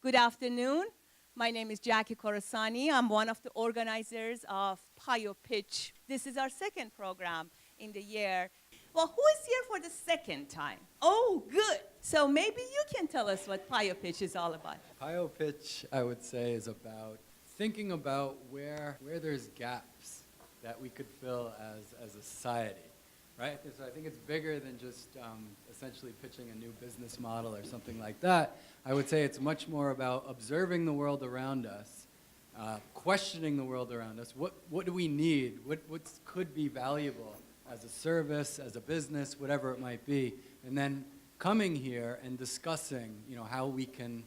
Good afternoon. My name is Jackie Corasani. I'm one of the organizers of PioPitch. This is our second program in the year. Well, who is here for the second time? Oh, good. So maybe you can tell us what PioPitch is all about. PioPitch, I would say, is about thinking about where there's gaps that we could fill as a society, right? So I think it's bigger than just essentially pitching a new business model or something like that. I would say it's much more about observing the world around us, questioning the world around us. What do we need? What could be valuable as a service, as a business, whatever it might be, and then coming here and discussing, how we can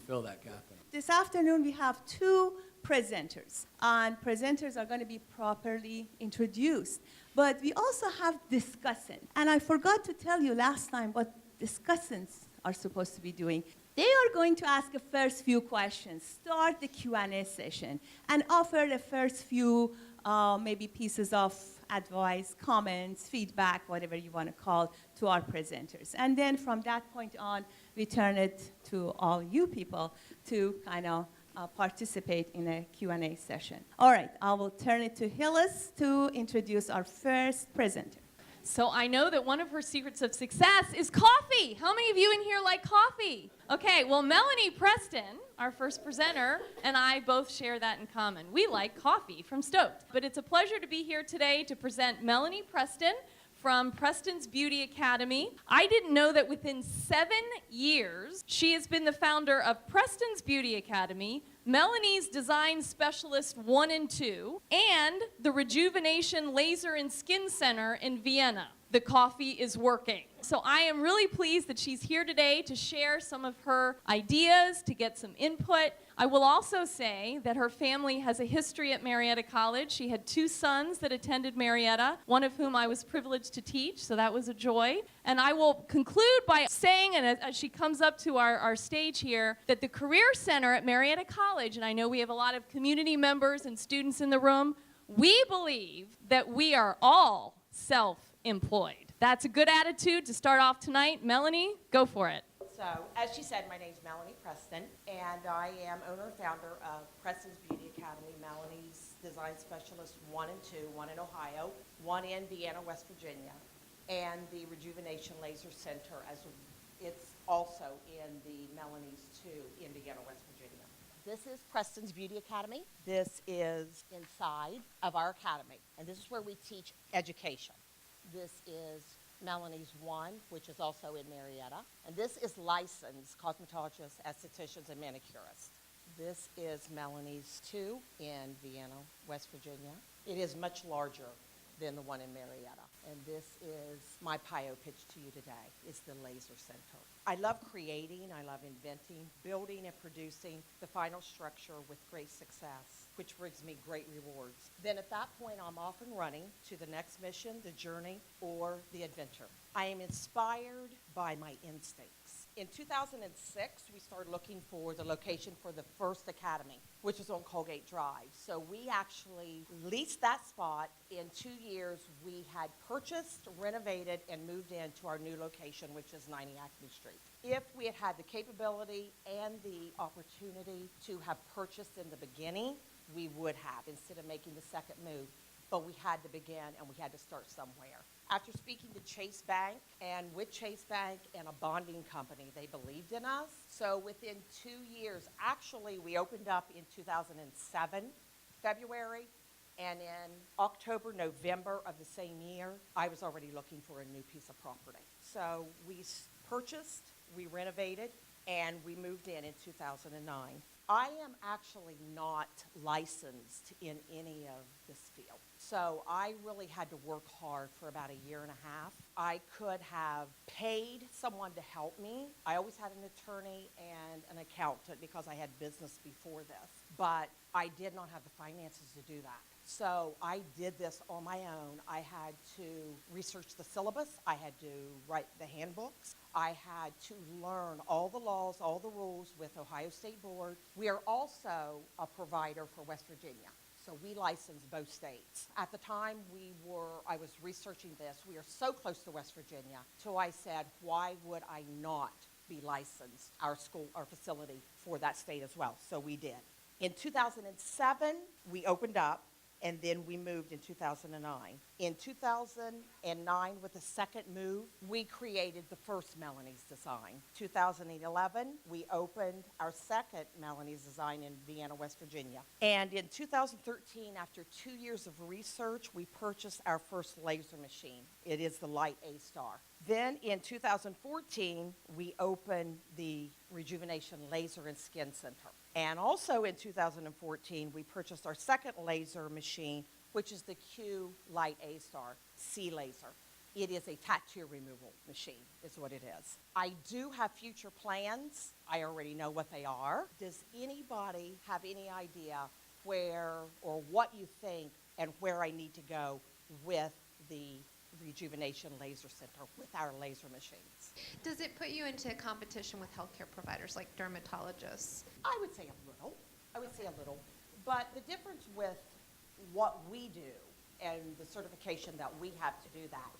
fill that gap. This afternoon we have two presenters, and presenters are going to be properly introduced. But we also have discussants, and I forgot to tell you last time what discussants are supposed to be doing. They are going to ask the first few questions, start the Q&A session, and offer the first few maybe pieces of advice, comments, feedback, whatever you want to call, to our presenters. And then from that point on, we turn it to all you people to kind of participate in a Q&A session. All right, I will turn it to Hillis to introduce our first presenter. So I know that one of her secrets of success is coffee. How many of you in here like coffee? Okay, well, Melanie Preston, our first presenter, and I both share that in common. We like coffee from Stoked. But it's a pleasure to be here today to present Melanie Preston from Preston's Beauty Academy. I didn't know that within 7 years, she has been the founder of Preston's Beauty Academy, Melanie's Design Specialist 1 and 2, and the Rejuvenation Laser and Skin Center in Vienna. The coffee is working. So I am really pleased that she's here today to share some of her ideas, to get some input. I will also say that her family has a history at Marietta College. She had 2 sons that attended Marietta, one of whom I was privileged to teach, so that was a joy. And I will conclude by saying, and as she comes up to our stage here, that the Career Center at Marietta College, and I know we have a lot of community members and students in the room, we believe that we are all self-employed. That's a good attitude to start off tonight. Melanie, go for it. So, as she said, my name is Melanie Preston, and I am owner and founder of Preston's Beauty Academy, Melanie's Design Specialist 1 and 2, one in Ohio, one in Vienna, West Virginia, and the Rejuvenation Laser Center, as it's also in the Melanie's 2 in Vienna, West Virginia. This is Preston's Beauty Academy. This is inside of our academy, and this is where we teach education. This is Melanie's 1, which is also in Marietta. And this is licensed cosmetologists, estheticians, and manicurists. This is Melanie's 2 in Vienna, West Virginia. It is much larger than the one in Marietta. And this is my PioPitch to you today. It's the Laser Center. I love creating, I love inventing, building and producing the final structure with great success, which brings me great rewards. Then at that point, I'm off and running to the next mission, the journey, or the adventure. I am inspired by my instincts. In 2006, we started looking for the location for the first academy, which was on Colgate Drive. So we actually leased that spot. In 2 years, we had purchased, renovated, and moved into our new location, which is 90 Acme Street. If we had had the capability and the opportunity to have purchased in the beginning, we would have, instead of making the second move. But we had to begin, and we had to start somewhere. After speaking to Chase Bank, and with Chase Bank and a bonding company, they believed in us. So within 2 years, actually, we opened up in 2007, February, and in October, November of the same year, I was already looking for a new piece of property. So we purchased, we renovated, and we moved in 2009. I am actually not licensed in any of this field. So I really had to work hard for about 1.5 years. I could have paid someone to help me. I always had an attorney and an accountant because I had business before this. But I did not have the finances to do that. So I did this on my own. I had to research the syllabus. I had to write the handbooks. I had to learn all the laws, all the rules with Ohio State Board. We are also a provider for West Virginia. So we license both states. At the time I was researching this, we are so close to West Virginia. So I said, why would I not be licensed, our school, our facility for that state as well. So we did. In 2007, we opened up, and then we moved in 2009. In 2009, with the second move, we created the first Melanie's Design. 2011, we opened our second Melanie's Design in Vienna, West Virginia. And in 2013, after 2 years of research, we purchased our first laser machine. It is the Light A-Star. Then in 2014, we opened the Rejuvenation Laser and Skin Center. And also in 2014, we purchased our second laser machine, which is the Q Light A-Star C laser. It is a tattoo removal machine, is what it is. I do have future plans. I already know what they are. Does anybody have any idea where or what you think and where I need to go with the Rejuvenation Laser Center with our laser machines? Does it put you into competition with healthcare providers like dermatologists? I would say a little. But the difference with what we do and the certification that we have to do that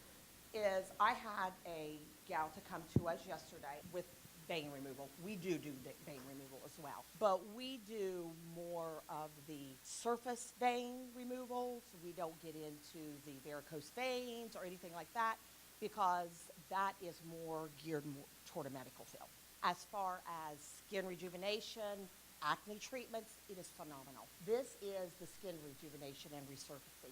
is I had a gal to come to us yesterday with vein removal. We do vein removal as well. But we do more of the surface vein removals. We don't get into the varicose veins or anything like that because that is more geared toward a medical field. As far as skin rejuvenation, acne treatments, it is phenomenal. This is the skin rejuvenation and resurfacing.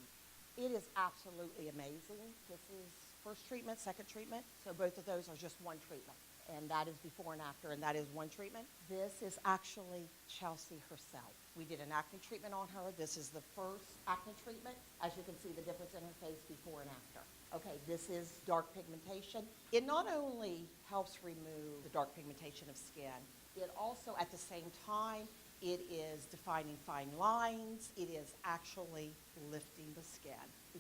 It is absolutely amazing. This is first treatment, second treatment. So both of those are just one treatment. And that is before and after, and that is one treatment. This is actually Chelsea herself. We did an acne treatment on her. This is the first acne treatment. As you can see the difference in her face before and after. Okay, this is dark pigmentation. It not only helps remove the dark pigmentation of skin, it also at the same time, it is defining fine lines. It is actually lifting the skin.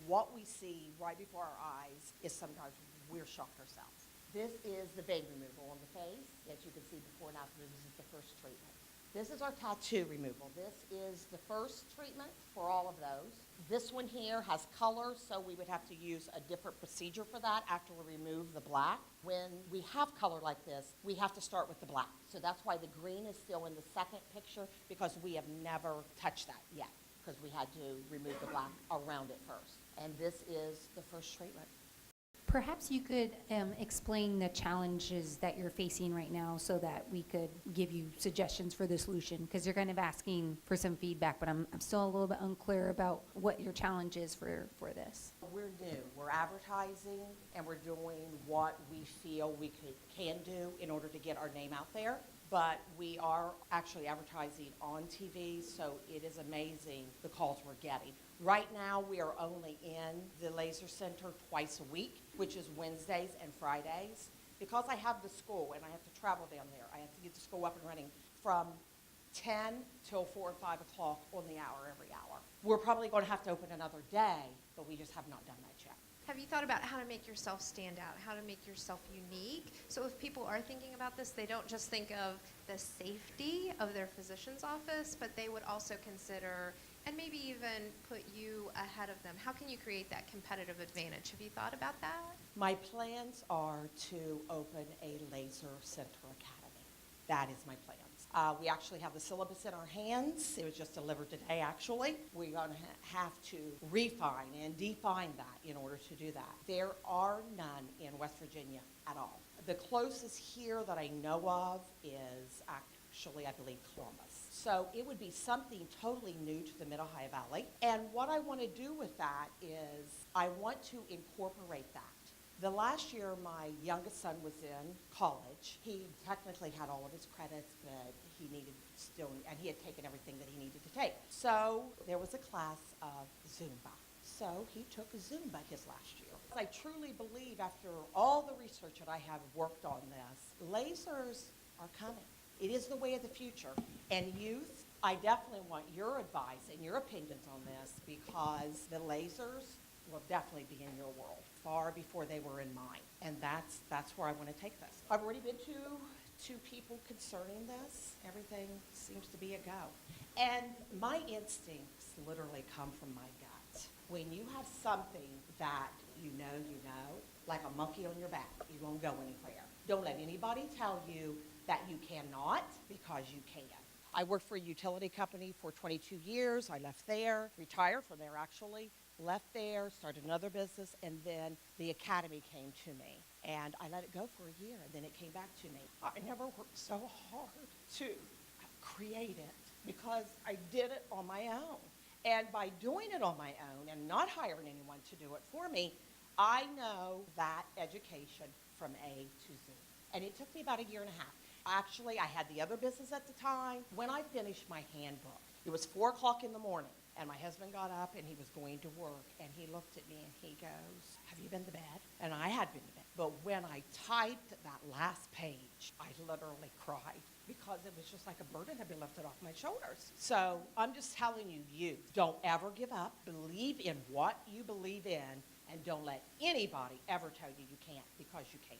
What we see right before our eyes is sometimes we're shocked ourselves. This is the vein removal on the face. As you can see before and after, this is the first treatment. This is our tattoo removal. This is the first treatment for all of those. This one here has color, so we would have to use a different procedure for that after we remove the black. When we have color like this, we have to start with the black. So that's why the green is still in the second picture, because we have never touched that yet, because we had to remove the black around it first. And this is the first treatment. Perhaps you could explain the challenges that you're facing right now so that we could give you suggestions for the solution, because you're kind of asking for some feedback, but I'm still a little bit unclear about what your challenge is for this. We're new. We're advertising, and we're doing what we feel we can do in order to get our name out there. But we are actually advertising on TV, so it is amazing the calls we're getting. Right now, we are only in the laser center twice a week, which is Wednesdays and Fridays. Because I have the school and I have to travel down there, I have to get the school up and running from 10 till 4 or 5 o'clock on the hour every hour. We're probably going to have to open another day, but we just have not done that yet. Have you thought about how to make yourself stand out, how to make yourself unique? So if people are thinking about this, they don't just think of the safety of their physician's office, but they would also consider and maybe even put you ahead of them. How can you create that competitive advantage? Have you thought about that? My plans are to open a laser center academy. That is my plans. We actually have the syllabus in our hands. It was just delivered today, actually. We're going to have to refine and define that in order to do that. There are none in West Virginia at all. The closest here that I know of is actually, I believe, Columbus. So it would be something totally new to the Mid-Ohio Valley. And what I want to do with that is I want to incorporate that. The last year, my youngest son was in college. He technically had all of his credits, but he needed still, and he had taken everything that he needed to take. So there was a class of Zumba. So he took Zumba his last year. I truly believe, after all the research that I have worked on this, lasers are coming. It is the way of the future. And youth, I definitely want your advice and your opinions on this, because the lasers will definitely be in your world far before they were in mine. And that's where I want to take this. I've already been to people concerning this. Everything seems to be a go. And my instincts literally come from my gut. When you have something that you know, like a monkey on your back, you won't go anywhere. Don't let anybody tell you that you cannot, because you can. I worked for a utility company for 22 years. I left there, retired from there actually, left there, started another business, and then the academy came to me. And I let it go for a year, and then it came back to me. I never worked so hard to create it because I did it on my own. And by doing it on my own and not hiring anyone to do it for me, I know that education from A to Z. And it took me about a year and a half. Actually, I had the other business at the time. When I finished my handbook, it was 4 o'clock in the morning, and my husband got up and he was going to work, and he looked at me and he goes, "Have you been to bed?" And I had been to bed. But when I typed that last page, I literally cried because it was just like a burden had been lifted off my shoulders. So I'm just telling you, don't ever give up. Believe in what you believe in, and don't let anybody ever tell you you can't, because you can.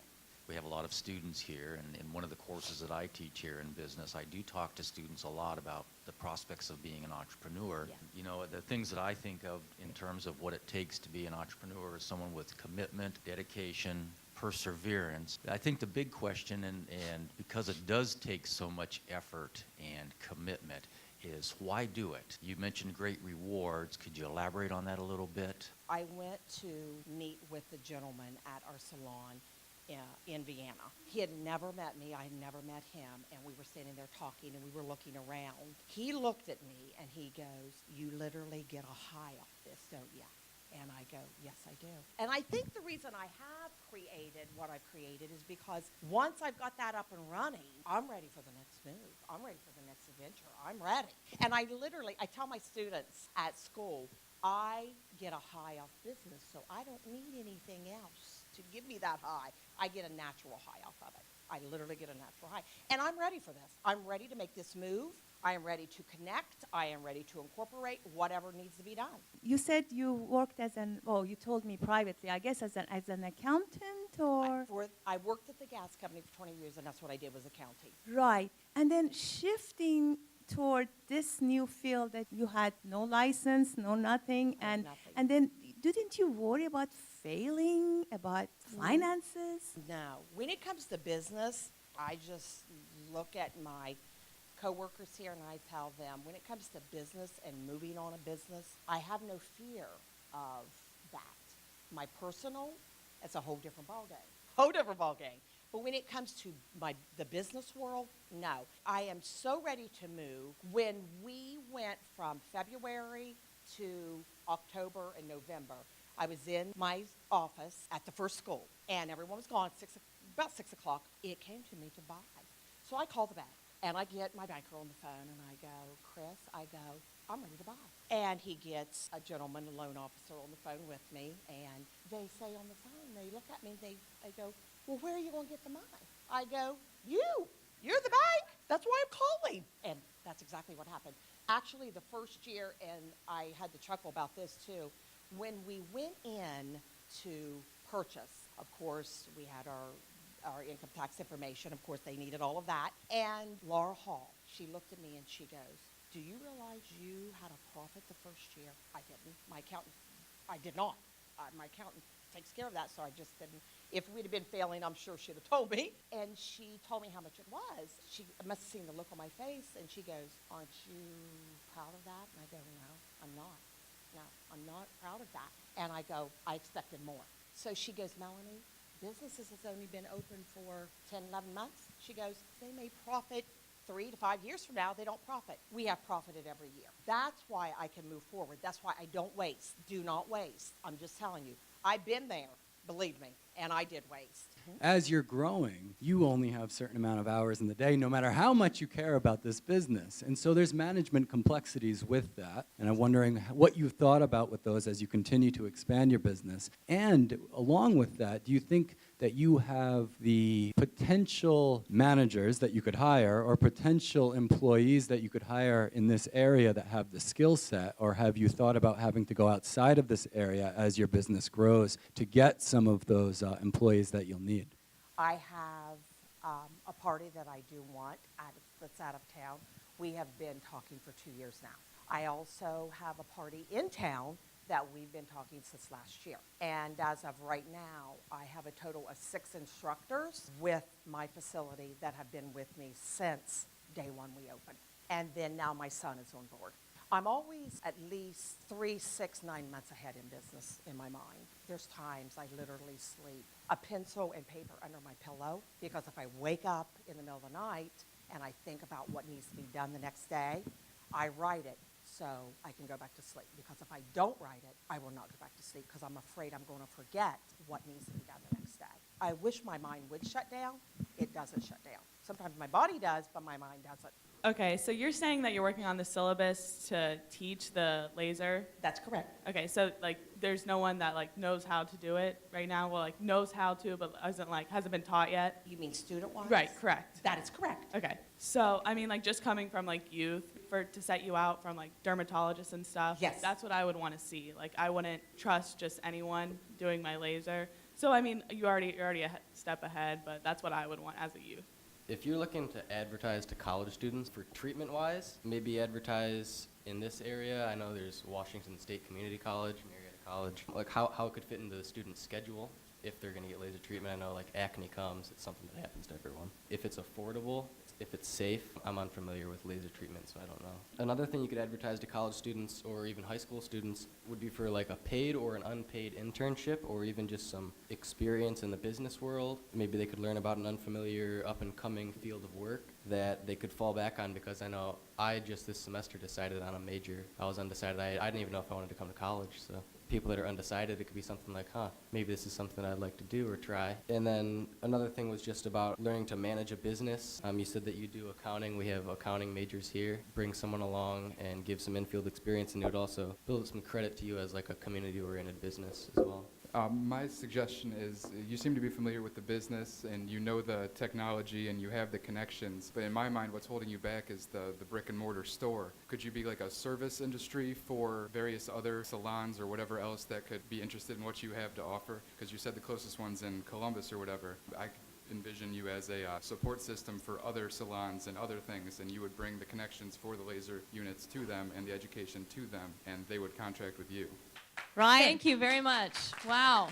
We have a lot of students here, and in one of the courses that I teach here in business, I do talk to students a lot about the prospects of being an entrepreneur. Yeah. You know, the things that I think of in terms of what it takes to be an entrepreneur is someone with commitment, dedication, perseverance. I think the big question, and because it does take so much effort and commitment, is why do it? You mentioned great rewards. Could you elaborate on that a little bit? I went to meet with the gentleman at our salon in Vienna. He had never met me. I had never met him. And we were standing there talking, and we were looking around. He looked at me, and he goes, "You literally get a high off this, don't you?" And I go, "Yes, I do." And I think the reason I have created what I've created is because once I've got that up and running, I'm ready for the next move. I'm ready for the next adventure. I'm ready. And I tell my students at school, I get a high off business, so I don't need anything else to give me that high. I get a natural high off of it. I literally get a natural high. And I'm ready for this. I'm ready to make this move. I am ready to connect. I am ready to incorporate whatever needs to be done. You said you worked you told me privately, I guess as an accountant or? I worked at the gas company for 20 years, and that's what I did was accounting. Right. And then shifting toward this new field that you had no license, no nothing, and then didn't you worry about failing, about finances? No. When it comes to business, I just look at my coworkers here and I tell them, when it comes to business and moving on a business, I have no fear of that. My personal, it's a whole different ballgame. Whole different ballgame. But when it comes to the business world, no. I am so ready to move. When we went from February to October and November, I was in my office at the first school, and everyone was gone about 6 o'clock. It came to me to buy. So I called the bank, and I get my banker on the phone, and I go, "Chris," "I'm ready to buy." And he gets a gentleman, a loan officer, on the phone with me, and they say on the phone, they look at me, and they go, "Well, where are you going to get the money?" I go, You're the bank. That's why I'm calling." And that's exactly what happened. Actually, the first year, and I had to chuckle about this too, when we went in to purchase, of course, we had our income tax information. Of course, they needed all of that. And Laura Hall, she looked at me and she goes, "Do you realize you had a profit the first year?" I didn't. I did not. My accountant takes care of that, so I just didn't. If we'd have been failing, I'm sure she'd have told me. And she told me how much it was. She must have seen the look on my face, and she goes, "Aren't you proud of that?" And I go, "No, I'm not. No, I'm not proud of that." And I go, "I expected more." So she goes, "Melanie, businesses has only been open for 10, 11 months. She goes, "They may profit 3 to 5 years from now, they don't profit. We have profited every year." That's why I can move forward. That's why I don't waste. Do not waste. I'm just telling you. I've been there, believe me, and I did waste. As you're growing, you only have a certain amount of hours in the day, no matter how much you care about this business. And so there's management complexities with that. And I'm wondering what you've thought about with those as you continue to expand your business. And along with that, do you think that you have the potential managers that you could hire or potential employees that you could hire in this area that have the skill set? Or have you thought about having to go outside of this area as your business grows to get some of those employees that you'll need? I have a party that I do want that's out of town. We have been talking for 2 years now. I also have a party in town that we've been talking since last year. And as of right now, I have a total of 6 instructors with my facility that have been with me since day one we opened. And then now my son is on board. I'm always at least 3, 6, 9 months ahead in business in my mind. There's times I literally sleep a pencil and paper under my pillow, because if I wake up in the middle of the night and I think about what needs to be done the next day, I write it so I can go back to sleep. Because if I don't write it, I will not go back to sleep, because I'm afraid I'm going to forget what needs to be done the next day. I wish my mind would shut down. It doesn't shut down. Sometimes my body does, but my mind doesn't. Okay, so you're saying that you're working on the syllabus to teach the laser? That's correct. Okay, so like there's no one that like knows how to do it right now? Well, like knows how to, but hasn't been taught yet? You mean student-wise? Right, correct. That is correct. Okay, so I mean like just coming from like youth to set you out from like dermatologists and stuff. Yes. That's what I would want to see. Like I wouldn't trust just anyone doing my laser. So I mean you're already a step ahead, but that's what I would want as a youth. If you're looking to advertise to college students for treatment-wise, maybe advertise in this area. I know there's Washington State Community College, Marietta College. Like how it could fit into the student's schedule if they're going to get laser treatment. I know like acne comes, it's something that happens to everyone. If it's affordable, if it's safe, I'm unfamiliar with laser treatment, so I don't know. Another thing you could advertise to college students or even high school students would be for like a paid or an unpaid internship, or even just some experience in the business world. Maybe they could learn about an unfamiliar up-and-coming field of work that they could fall back on, because I know I just this semester decided on a major. I was undecided. I didn't even know if I wanted to come to college, so people that are undecided, it could be something like, maybe this is something I'd like to do or try. And then another thing was just about learning to manage a business. You said that you do accounting. We have accounting majors here. Bring someone along and give some in-field experience, and it would also build some credit to you as like a community-oriented business as well. My suggestion is, you seem to be familiar with the business and you know the technology and you have the connections, but in my mind what's holding you back is the brick and mortar store. Could you be like a service industry for various other salons or whatever else that could be interested in what you have to offer? Because you said the closest one's in Columbus or whatever. I envision you as a support system for other salons and other things, and you would bring the connections for the laser units to them and the education to them, and they would contract with you. Ryan. Thank you very much. Wow.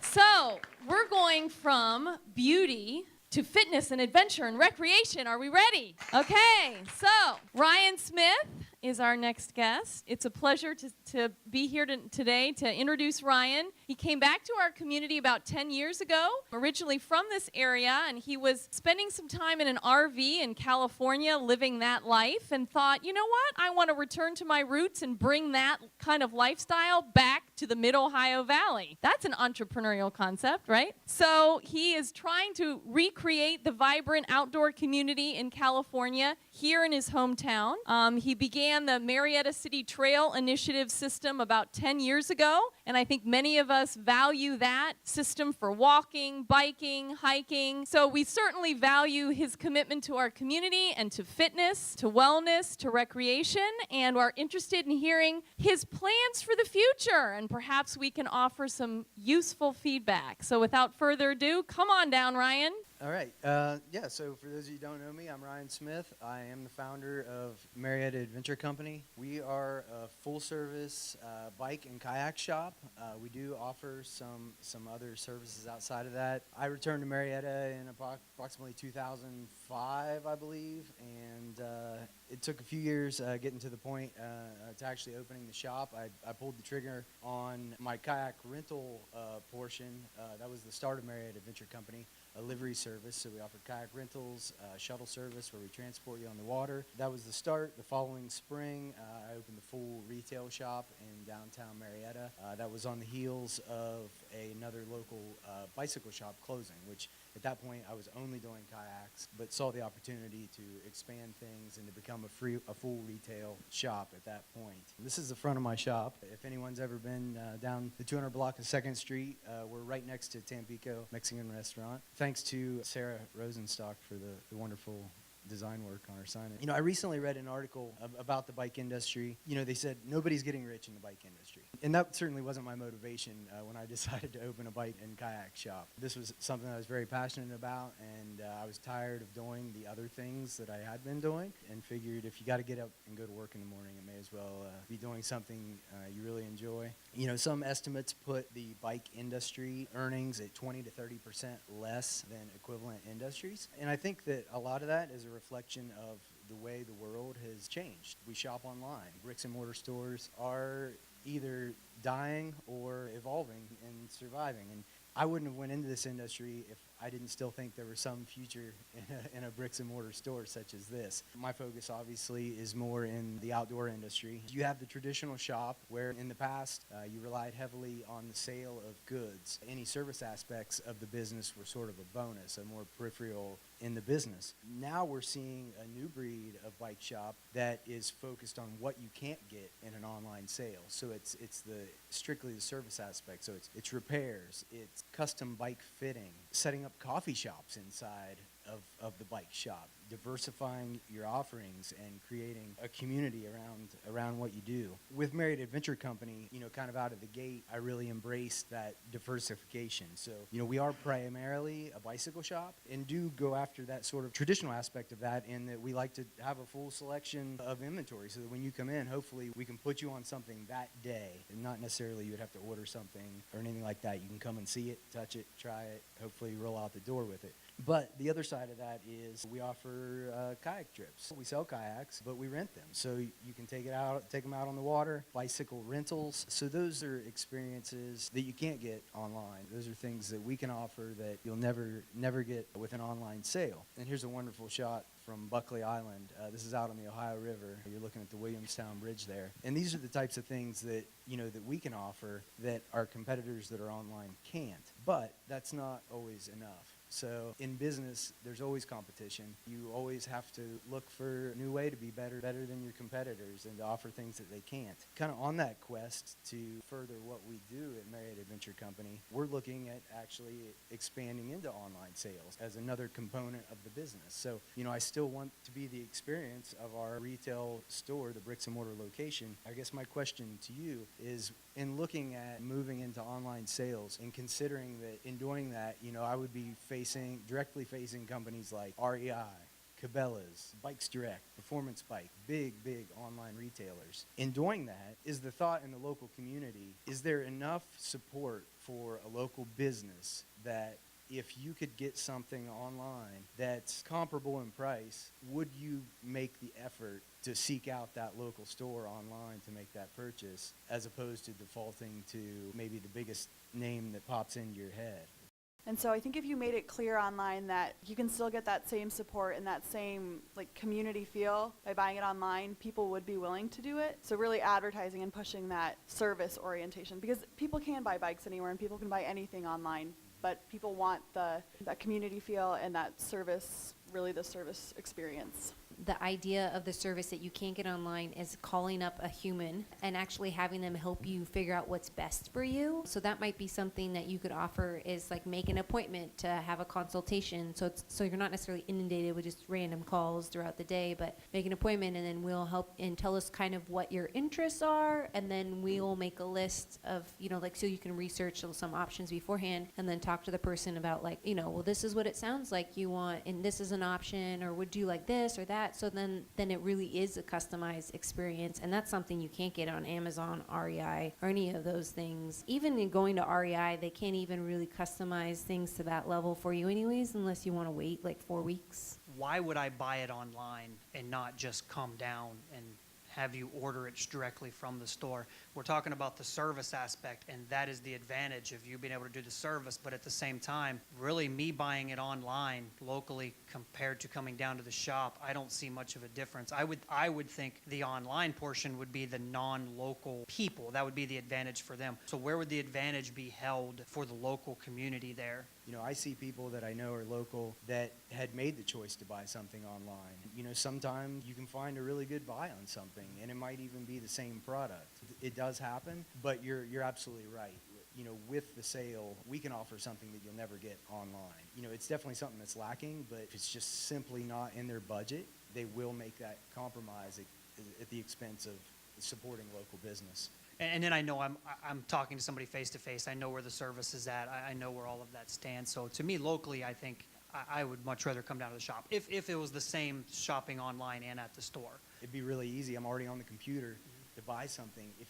So we're going from beauty to fitness and adventure and recreation. Are we ready? Okay. So Ryan Smith is our next guest. It's a pleasure to be here today to introduce Ryan. He came back to our community about 10 years ago, originally from this area, and he was spending some time in an RV in California living that life and thought, you know what, I want to return to my roots and bring that kind of lifestyle back to the Mid-Ohio Valley. That's an entrepreneurial concept, right? So he is trying to recreate the vibrant outdoor community in California here in his hometown. He began the Marietta City Trail Initiative system about 10 years ago, and I think many of us value that system for walking, biking, hiking. So we certainly value his commitment to our community and to fitness, to wellness, to recreation, and are interested in hearing his plans for the future, and perhaps we can offer some useful feedback. So without further ado, come on down, Ryan. All right. So for those of you who don't know me, I'm Ryan Smith. I am the founder of Marietta Adventure Company. We are a full-service bike and kayak shop. We do offer some other services outside of that. I returned to Marietta in approximately 2005, I believe, and it took a few years getting to the point to actually opening the shop. I pulled the trigger on my kayak rental portion. That was the start of Marietta Adventure Company. A livery service, so we offer kayak rentals, shuttle service where we transport you on the water. That was the start. The following spring, I opened the full retail shop in downtown Marietta. That was on the heels of another local bicycle shop closing, which at that point I was only doing kayaks, but saw the opportunity to expand things and to become a full retail shop at that point. This is the front of my shop. If anyone's ever been down the 200 block of 2nd Street, we're right next to Tampico Mexican restaurant. Thanks to Sarah Rosenstock for the wonderful design work on our sign. I recently read an article about the bike industry. They said nobody's getting rich in the bike industry. And that certainly wasn't my motivation when I decided to open a bike and kayak shop. This was something I was very passionate about, and I was tired of doing the other things that I had been doing, and figured if you got to get up and go to work in the morning, it may as well be doing something you really enjoy. Some estimates put the bike industry earnings at 20 to 30% less than equivalent industries. And I think that a lot of that is a reflection of the way the world has changed. We shop online. Bricks and mortar stores are either dying or evolving and surviving. And I wouldn't have went into this industry if I didn't still think there was some future in a bricks and mortar store such as this. My focus obviously is more in the outdoor industry. You have the traditional shop where in the past you relied heavily on the sale of goods. Any service aspects of the business were sort of a bonus, a more peripheral in the business. Now we're seeing a new breed of bike shop that is focused on what you can't get in an online sale. So it's strictly the service aspect. So it's repairs, it's custom bike fitting, setting up coffee shops inside of the bike shop, diversifying your offerings and creating a community around what you do. With Marietta Adventure Company, kind of out of the gate, I really embraced that diversification. So, we are primarily a bicycle shop and do go after that sort of traditional aspect of that, in that we like to have a full selection of inventory so that when you come in, hopefully we can put you on something that day, and not necessarily you would have to order something or anything like that. You can come and see it, touch it, try it, hopefully roll out the door with it. But the other side of that is we offer kayak trips. We sell kayaks, but we rent them. So you can take them out on the water, bicycle rentals. So those are experiences that you can't get online. Those are things that we can offer that you'll never get with an online sale. And here's a wonderful shot from Buckley Island. This is out on the Ohio River. You're looking at the Williamstown Bridge there. And these are the types of things that, that we can offer that our competitors that are online can't. But that's not always enough. So in business, there's always competition. You always have to look for a new way to be better than your competitors and to offer things that they can't. Kind of on that quest to further what we do at Marietta Adventure Company, we're looking at actually expanding into online sales as another component of the business. So, I still want to be the experience of our retail store, the bricks and mortar location. I guess my question to you is, in looking at moving into online sales and considering that in doing that, I would be directly facing companies like REI, Cabela's, Bikes Direct, Performance Bike, big online retailers. In doing that, is the thought in the local community, is there enough support for a local business that if you could get something online that's comparable in price, would you make the effort to seek out that local store online to make that purchase, as opposed to defaulting to maybe the biggest name that pops into your head? And so I think if you made it clear online that you can still get that same support and that same community feel by buying it online, people would be willing to do it. So really advertising and pushing that service orientation, because people can buy bikes anywhere and people can buy anything online, but people want that community feel and that service, really the service experience. The idea of the service that you can't get online is calling up a human and actually having them help you figure out what's best for you. So that might be something that you could offer, is make an appointment to have a consultation. So you're not necessarily inundated with just random calls throughout the day, but make an appointment and then we'll help and tell us kind of what your interests are, and then we'll make a list of, so you can research some options beforehand and then talk to the person about well, this is what it sounds like you want and this is an option, or would you like this or that? So then it really is a customized experience, and that's something you can't get on Amazon, REI, or any of those things. Even in going to REI, they can't even really customize things to that level for you anyways, unless you want to wait 4 weeks. Why would I buy it online and not just come down and have you order it directly from the store? We're talking about the service aspect, and that is the advantage of you being able to do the service, but at the same time, really me buying it online locally compared to coming down to the shop, I don't see much of a difference. I would think the online portion would be the non-local people. That would be the advantage for them. So where would the advantage be held for the local community there? I see people that I know are local that had made the choice to buy something online. Sometimes you can find a really good buy on something, and it might even be the same product. It does happen, but you're absolutely right. with the sale, we can offer something that you'll never get online. It's definitely something that's lacking, but if it's just simply not in their budget, they will make that compromise at the expense of supporting local business. And then I know I'm talking to somebody face to face. I know where the service is at. I know where all of that stands. So to me, locally, I think I would much rather come down to the shop if it was the same shopping online and at the store. It'd be really easy. I'm already on the computer to buy something. If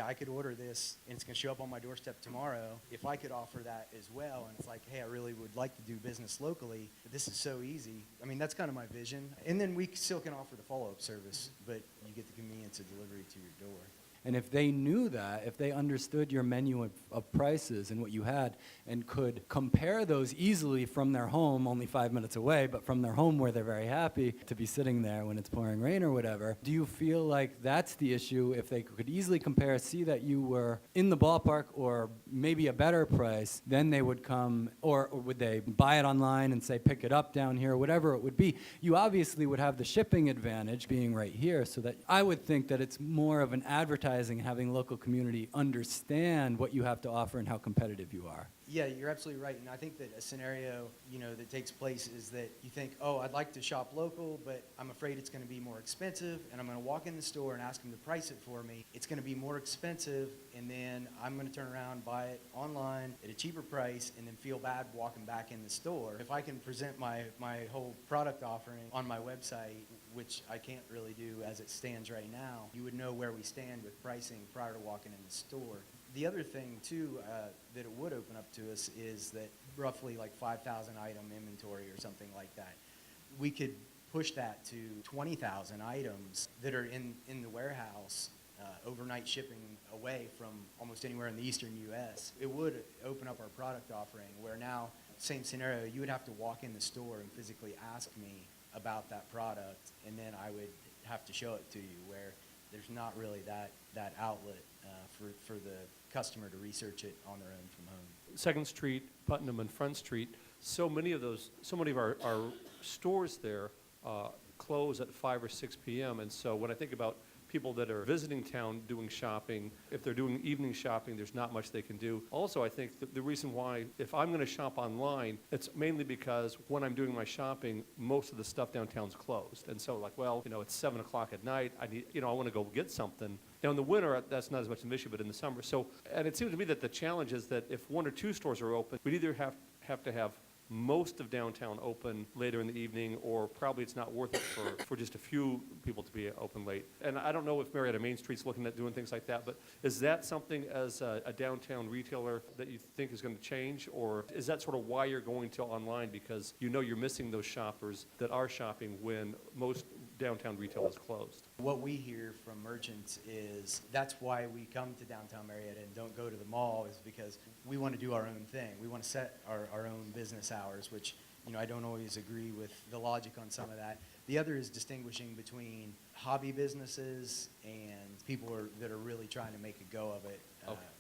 I could order this and it's going to show up on my doorstep tomorrow, if I could offer that as well, and it's like, hey, I really would like to do business locally, this is so easy. I mean, that's kind of my vision. And then we still can offer the follow-up service, but you get the convenience of delivery to your door. And if they knew that, if they understood your menu of prices and what you had and could compare those easily from their home, only 5 minutes away, but from their home where they're very happy to be sitting there when it's pouring rain or whatever, do you feel like that's the issue? If they could easily compare, see that you were in the ballpark or maybe a better price, then they would come, or would they buy it online and say, pick it up down here, whatever it would be. You obviously would have the shipping advantage being right here, so that I would think that it's more of an advertising and having local community understand what you have to offer and how competitive you are. Yeah, you're absolutely right. And I think that a scenario, that takes place is that you think, oh, I'd like to shop local, but I'm afraid it's going to be more expensive, and I'm going to walk in the store and ask them to price it for me. It's going to be more expensive, and then I'm going to turn around, buy it online at a cheaper price, and then feel bad walking back in the store. If I can present my whole product offering on my website, which I can't really do as it stands right now, you would know where we stand with pricing prior to walking in the store. The other thing, too, that it would open up to us is that roughly like 5,000 item inventory or something like that. We could push that to 20,000 items that are in the warehouse, overnight shipping away from almost anywhere in the eastern U.S. It would open up our product offering where now, same scenario, you would have to walk in the store and physically ask me about that product, and then I would have to show it to you, where there's not really that outlet for the customer to research it on their own from home. 2nd Street, Putnam, and Front Street, so many of our stores there close at 5 or 6 p.m. And so when I think about people that are visiting town doing shopping, if they're doing evening shopping, there's not much they can do. Also, I think the reason why, if I'm going to shop online, it's mainly because when I'm doing my shopping, most of the stuff downtown's closed. And so it's 7 o'clock at night, I want to go get something. Now in the winter, that's not as much of an issue, but in the summer. So, and it seems to me that the challenge is that if 1 or 2 stores are open, we'd either have to have most of downtown open later in the evening, or probably it's not worth it for just a few people to be open late. And I don't know if Marietta Main Street's looking at doing things like that, but is that something as a downtown retailer that you think is going to change, or is that sort of why you're going to online, because you're missing those shoppers that are shopping when most downtown retail is closed? What we hear from merchants is that's why we come to downtown Marietta and don't go to the mall, is because we want to do our own thing. We want to set our own business hours, which I don't always agree with the logic on some of that. The other is distinguishing between hobby businesses and people that are really trying to make a go of it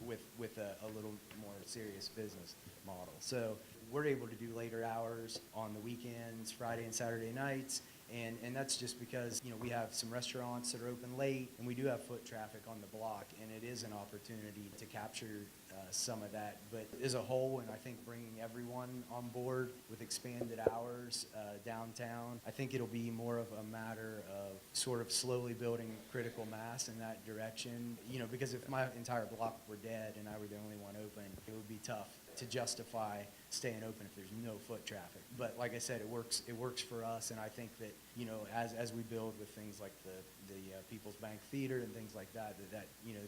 with a little more serious business model. So we're able to do later hours on the weekends, Friday and Saturday nights. And that's just because, we have some restaurants that are open late, and we do have foot traffic on the block, and it is an opportunity to capture some of that. But as a whole, and I think bringing everyone on board with expanded hours downtown, I think it'll be more of a matter of sort of slowly building critical mass in that direction. Because if my entire block were dead and I were the only one open, it would be tough to justify staying open if there's no foot traffic. But like I said, it works for us, and I think that as we build with things like the People's Bank Theater and things like that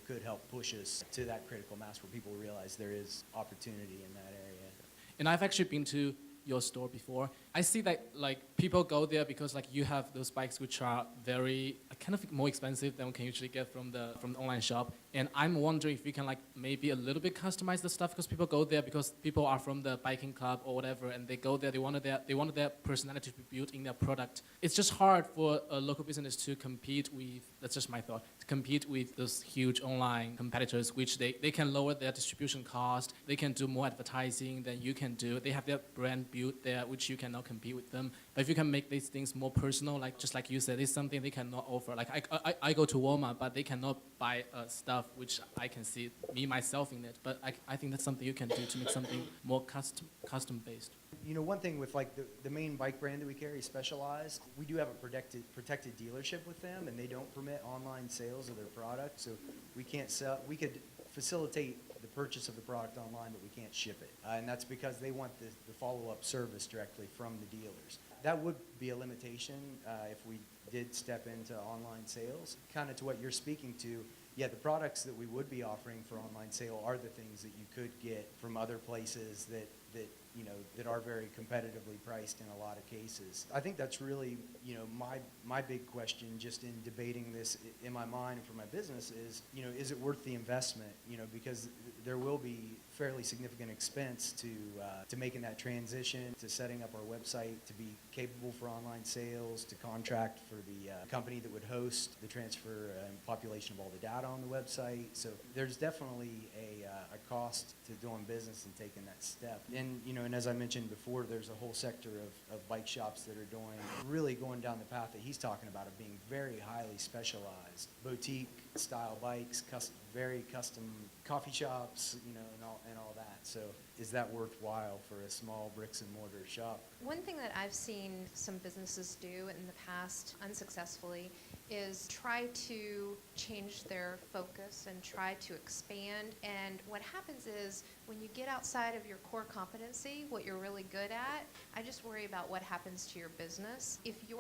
could help push us to that critical mass where people realize there is opportunity in that area. And I've actually been to your store before. I see that people go there because you have those bikes which are very kind of more expensive than we can usually get from the online shop. And I'm wondering if we can maybe a little bit customize the stuff, because people go there because people are from the biking club or whatever, and they go there, they want their personality to be built in their product. It's just hard for a local business to compete with, that's just my thought, to compete with those huge online competitors, which they can lower their distribution cost, they can do more advertising than you can do. They have their brand built there, which you cannot compete with them. But if you can make these things more personal, like just like you said, it's something they cannot offer. Like I go to Walmart, but they cannot buy stuff which I can see me myself in it. But I think that's something you can do to make something more custom based. You know, one thing with like the main bike brand that we carry, Specialized, we do have a protected dealership with them, and they don't permit online sales of their product. So we can't sell. We could facilitate the purchase of the product online, but we can't ship it. And that's because they want the follow-up service directly from the dealers. That would be a limitation if we did step into online sales. Kind of to what you're speaking to, yeah, the products that we would be offering for online sale are the things that you could get from other places that you know, that are very competitively priced in a lot of cases. I think that's really, you know, my big question just in debating this in my mind and for my business is, you know, is it worth the investment? You know, because there will be fairly significant expense to making that transition, to setting up our website, to be capable for online sales, to contract for the company that would host the transfer and population of all the data on the website. So there's definitely a cost to doing business and taking that step. And, you know, and as I mentioned before, there's a whole sector of bike shops that are really going down the path that he's talking about of being very highly specialized, boutique style bikes, very custom coffee shops, you know, and all that. So is that worthwhile for a small bricks and mortar shop? One thing that I've seen some businesses do in the past unsuccessfully is try to change their focus and try to expand. And what happens is when you get outside of your core competency, what you're really good at, I just worry about what happens to your business. If you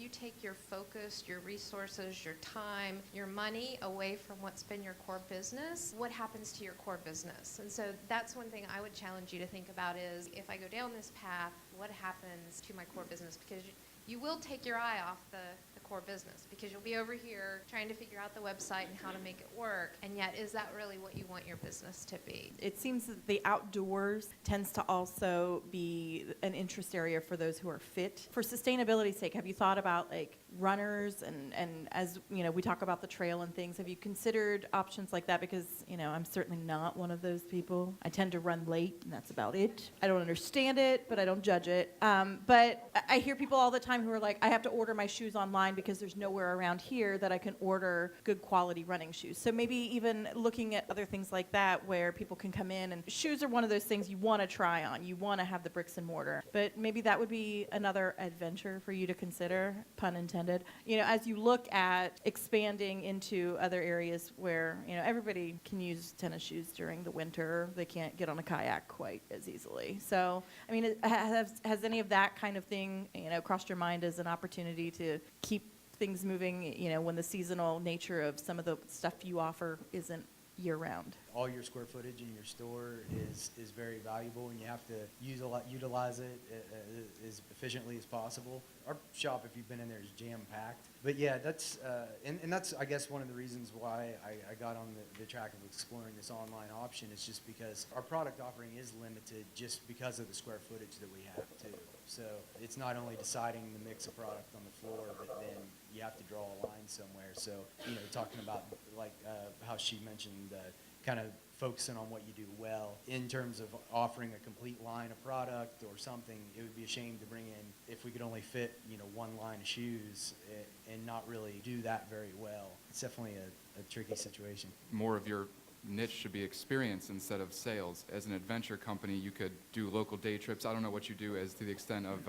take your focus, your resources, your time, your money away from what's been your core business, what happens to your core business? And so that's one thing I would challenge you to think about is, if I go down this path, what happens to my core business? Because you will take your eye off the core business, because you'll be over here trying to figure out the website and how to make it work, and yet is that really what you want your business to be? It seems that the outdoors tends to also be an interest area for those who are fit. For sustainability's sake, have you thought about like runners and as you know, we talk about the trail and things, have you considered options like that? Because, you know, I'm certainly not one of those people. I tend to run late, and that's about it. I don't understand it, but I don't judge it. But I hear people all the time who are like, I have to order my shoes online because there's nowhere around here that I can order good quality running shoes. So maybe even looking at other things like that where people can come in, and shoes are one of those things you want to try on. You want to have the bricks and mortar. But maybe that would be another adventure for you to consider, pun intended. You know, as you look at expanding into other areas where, you know, everybody can use tennis shoes during the winter. They can't get on a kayak quite as easily. So, I mean, has any of that kind of thing, you know, crossed your mind as an opportunity to keep things moving, you know, when the seasonal nature of some of the stuff you offer isn't year-round? All your square footage in your store is very valuable, and you have to utilize it as efficiently as possible. Our shop, if you've been in there, is jam-packed. But yeah, that's and that's, I guess, one of the reasons why I got on the track of exploring this online option. Is just because our product offering is limited just because of the square footage that we have too. So it's not only deciding the mix of product on the floor, but then you have to draw a line somewhere. So, you know, talking about like how she mentioned kind of focusing on what you do well in terms of offering a complete line of product or something. It would be a shame to bring in, if we could only fit, you know, one line of shoes and not really do that very well. It's definitely a tricky situation. More of your niche should be experience instead of sales. As an adventure company, you could do local day trips. I don't know what you do as to the extent of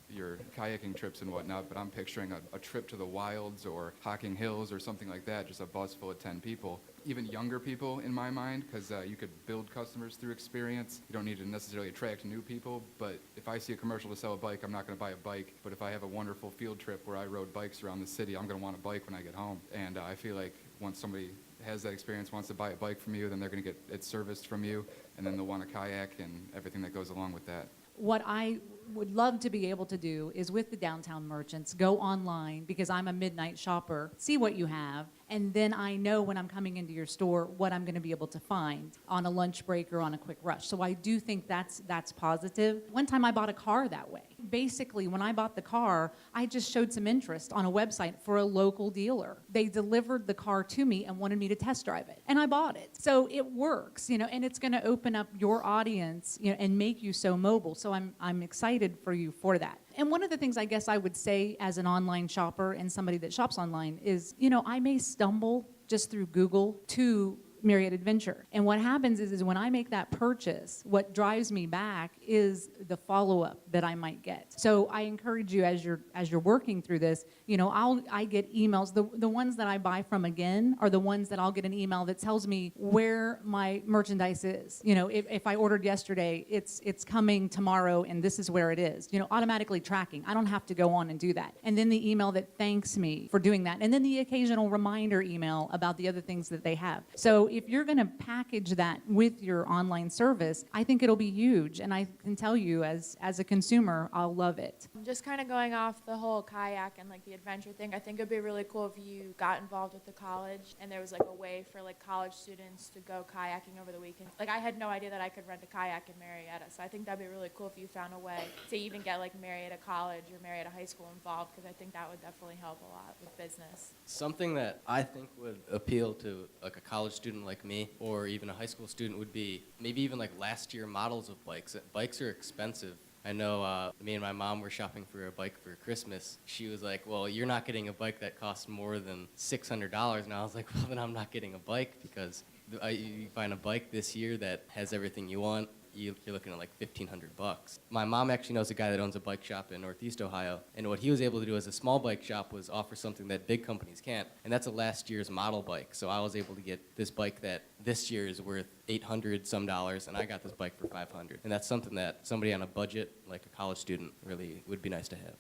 your kayaking trips and whatnot, but I'm picturing a trip to the wilds or Hocking Hills or something like that, just a bus full of 10 people. Even younger people in my mind, because you could build customers through experience. You don't need to necessarily attract new people, but if I see a commercial to sell a bike, I'm not going to buy a bike. But if I have a wonderful field trip where I rode bikes around the city, I'm going to want a bike when I get home. And I feel like once somebody has that experience, wants to buy a bike from you, then they're going to get it serviced from you, and then they'll want a kayak and everything that goes along with that. What I would love to be able to do is with the downtown merchants, go online, because I'm a midnight shopper, see what you have, and then I know when I'm coming into your store what I'm going to be able to find on a lunch break or on a quick rush. So I do think that's positive. One time I bought a car that way. basically, when I bought the car, I just showed some interest on a website for a local dealer. They delivered the car to me and wanted me to test drive it, and I bought it. So it works, and it's going to open up your audience, and make you so mobile. So I'm excited for you for that. And one of the things I guess I would say as an online shopper and somebody that shops online is, I may stumble just through Google to Marietta Adventure. And what happens is when I make that purchase, what drives me back is the follow-up that I might get. So I encourage you as you're working through this, I get emails. The ones that I buy from again are the ones that I'll get an email that tells me where my merchandise is. If I ordered yesterday, it's coming tomorrow and this is where it is. Automatically tracking. I don't have to go on and do that. And then the email that thanks me for doing that. And then the occasional reminder email about the other things that they have. So if you're going to package that with your online service, I think it'll be huge. And I can tell you, as a consumer, I'll love it. Just kind of going off the whole kayak and like the adventure thing, I think it'd be really cool if you got involved with the college and there was like a way for like college students to go kayaking over the weekend. Like I had no idea that I could rent a kayak in Marietta, so I think that'd be really cool if you found a way to even get like Marietta College or Marietta High School involved, because I think that would definitely help a lot with business. Something that I think would appeal to like a college student like me or even a high school student would be maybe even like last year models of bikes. Bikes are expensive. I know me and my mom were shopping for a bike for Christmas. She was like, well, you're not getting a bike that costs more than $600. And I was like, well, then I'm not getting a bike, because you find a bike this year that has everything you want, you're looking at like $1,500. My mom actually knows a guy that owns a bike shop in Northeast Ohio, and what he was able to do as a small bike shop was offer something that big companies can't, and that's a last year's model bike. So I was able to get this bike that this year is worth $800 some, and I got this bike for $500. And that's something that somebody on a budget, like a college student, really would be nice to have.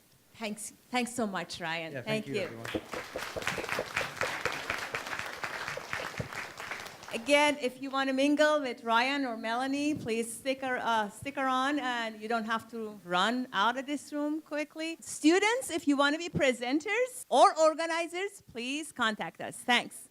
Thanks so much, Ryan. Yeah, thank you. Everyone. Again, if you want to mingle with Ryan or Melanie, please stick around, and you don't have to run out of this room quickly. Students, if you want to be presenters or organizers, please contact us. Thanks.